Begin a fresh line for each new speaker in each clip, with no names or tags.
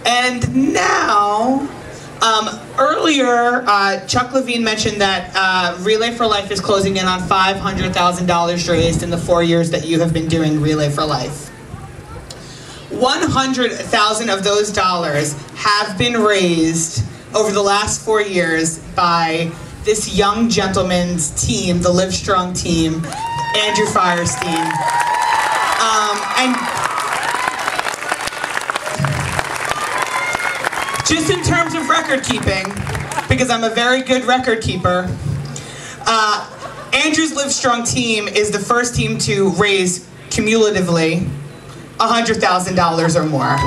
And now, earlier, Chuck Levine mentioned that Relay for Life is closing in on $500,000 raised in the 4 years that you have been doing Relay for Life. 100,000 of those dollars have been raised over the last 4 years by this young gentleman's team, the Live Strong team, Andrew Fierstein. And just in terms of record keeping, because I'm a very good record keeper, Andrew's Live Strong team is the first team to raise cumulatively $100,000 or more.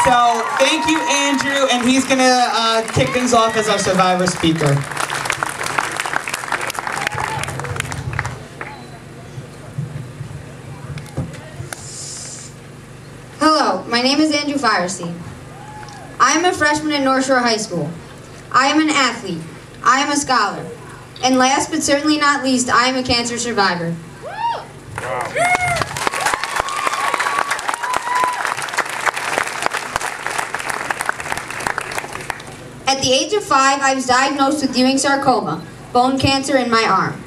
So thank you, Andrew, and he's gonna kick things off as our Survivor speaker.
Hello, my name is Andrew Fierstein. I am a freshman at North Shore High School. I am an athlete. I am a scholar. And last but certainly not least, I am a cancer survivor. At the age of 5, I was diagnosed with Ewing sarcoma, bone cancer in my arm.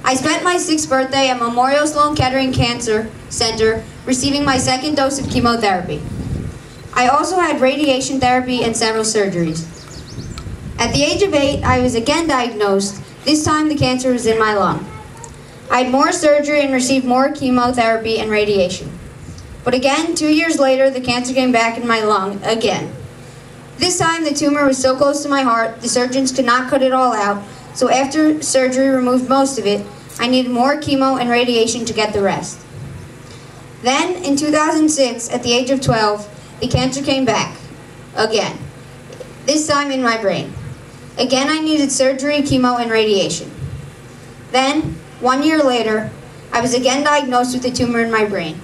I spent my 6th birthday at Memorial Sloan Kettering Cancer Center receiving my 2nd dose of chemotherapy. I also had radiation therapy and several surgeries. At the age of 8, I was again diagnosed. This time the cancer was in my lung. I had more surgery and received more chemotherapy and radiation. But again, 2 years later, the cancer came back in my lung again. This time the tumor was so close to my heart, the surgeons could not cut it all out, so after surgery removed most of it, I needed more chemo and radiation to get the rest. Then, in 2006, at the age of 12, the cancer came back, again, this time in my brain. Again, I needed surgery, chemo, and radiation. Then, 1 year later, I was again diagnosed with a tumor in my brain.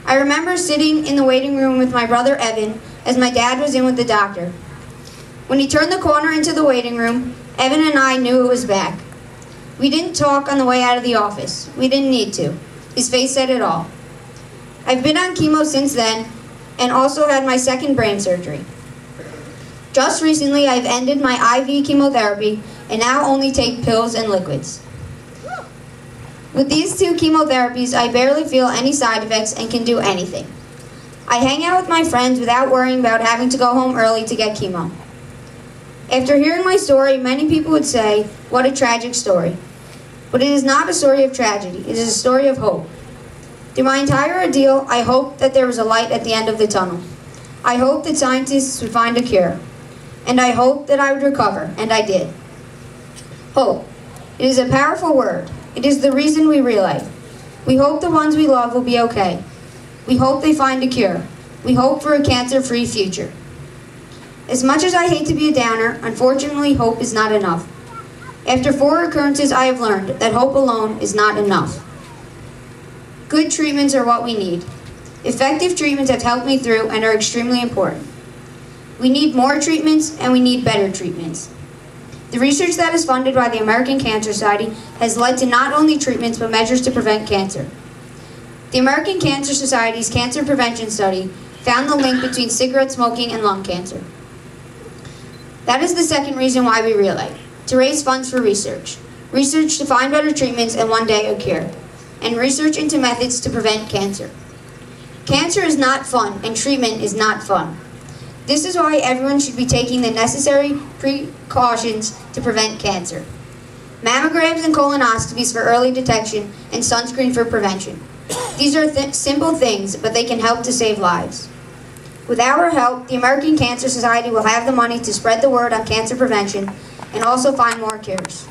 I remember sitting in the waiting room with my brother Evan as my dad was in with the doctor. When he turned the corner into the waiting room, Evan and I knew it was back. We didn't talk on the way out of the office. We didn't need to. His face said it all. I've been on chemo since then, and also had my 2nd brain surgery. Just recently, I've ended my IV chemotherapy and now only take pills and liquids. With these 2 chemotherapies, I barely feel any side effects and can do anything. I hang out with my friends without worrying about having to go home early to get chemo. After hearing my story, many people would say, what a tragic story. But it is not a story of tragedy, it is a story of hope. Through my entire ordeal, I hoped that there was a light at the end of the tunnel. I hoped that scientists would find a cure. And I hoped that I would recover, and I did. Hope. It is a powerful word. It is the reason we relay. We hope the ones we love will be okay. We hope they find a cure. We hope for a cancer-free future. As much as I hate to be a downer, unfortunately, hope is not enough. After 4 occurrences, I have learned that hope alone is not enough. Good treatments are what we need. Effective treatments have helped me through and are extremely important. We need more treatments, and we need better treatments. The research that is funded by the American Cancer Society has led to not only treatments, but measures to prevent cancer. The American Cancer Society's Cancer Prevention Study found the link between cigarette smoking and lung cancer. That is the 2nd reason why we relay, to raise funds for research. Research to find better treatments and one day a cure. And research into methods to prevent cancer. Cancer is not fun, and treatment is not fun. This is why everyone should be taking the necessary precautions to prevent cancer. Mammograms and colonoscopies for early detection, and sunscreen for prevention. These are simple things, but they can help to save lives. With our help, the American Cancer Society will have the money to spread the word on cancer prevention and also find more cures.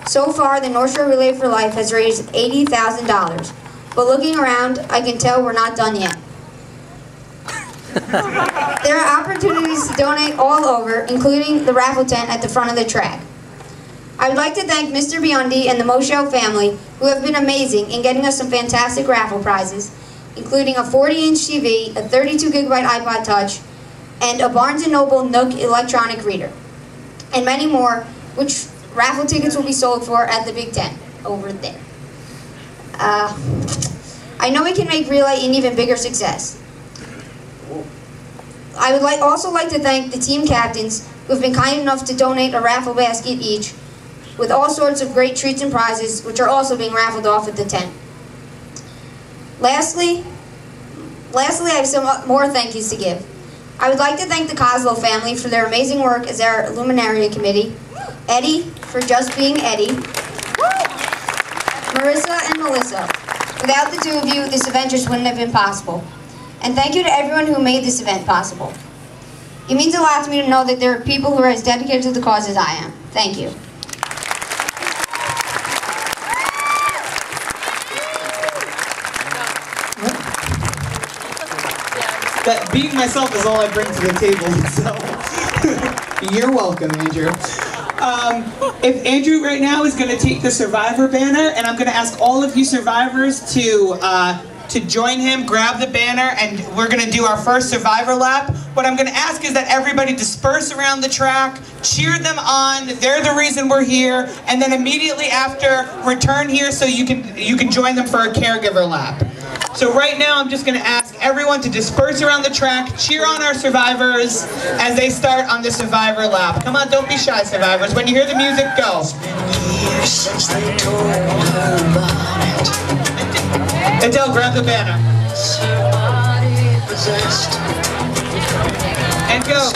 So far, the North Shore Relay for Life has raised $80,000, but looking around, I can tell we're not done yet. There are opportunities to donate all over, including the raffle tent at the front of the track. I would like to thank Mr. Biondi and the Moshow family, who have been amazing in getting us some fantastic raffle prizes, including a 40-inch TV, a 32-gigabyte iPod Touch, and a Barnes & Noble Nook electronic reader, and many more, which raffle tickets will be sold for at the Big Tent over there. I know we can make Relay an even bigger success. I would also like to thank the team captains who have been kind enough to donate a raffle basket each with all sorts of great treats and prizes, which are also being raffled off at the tent. Lastly, I have some more thank yous to give. I would like to thank the Kozlow family for their amazing work as our Luminaria Committee, Eddie for just being Eddie, Marissa and Melissa. Without the two of you, this event just wouldn't have been possible. And thank you to everyone who made this event possible. It means a lot to me to know that there are people who are as dedicated to the cause as I am. Thank you.
That being myself is all I bring to the table, so you're welcome, Andrew. If Andrew right now is going to take the Survivor banner, and I'm going to ask all of you survivors to join him, grab the banner, and we're going to do our first Survivor lap. What I'm going to ask is that everybody disperse around the track, cheer them on, they're the reason we're here, and then immediately after, return here so you can join them for a caregiver lap. So right now, I'm just going to ask everyone to disperse around the track, cheer on our survivors as they start on the Survivor lap. Come on, don't be shy, survivors. When you hear the music, go. Adele, grab the banner. And go.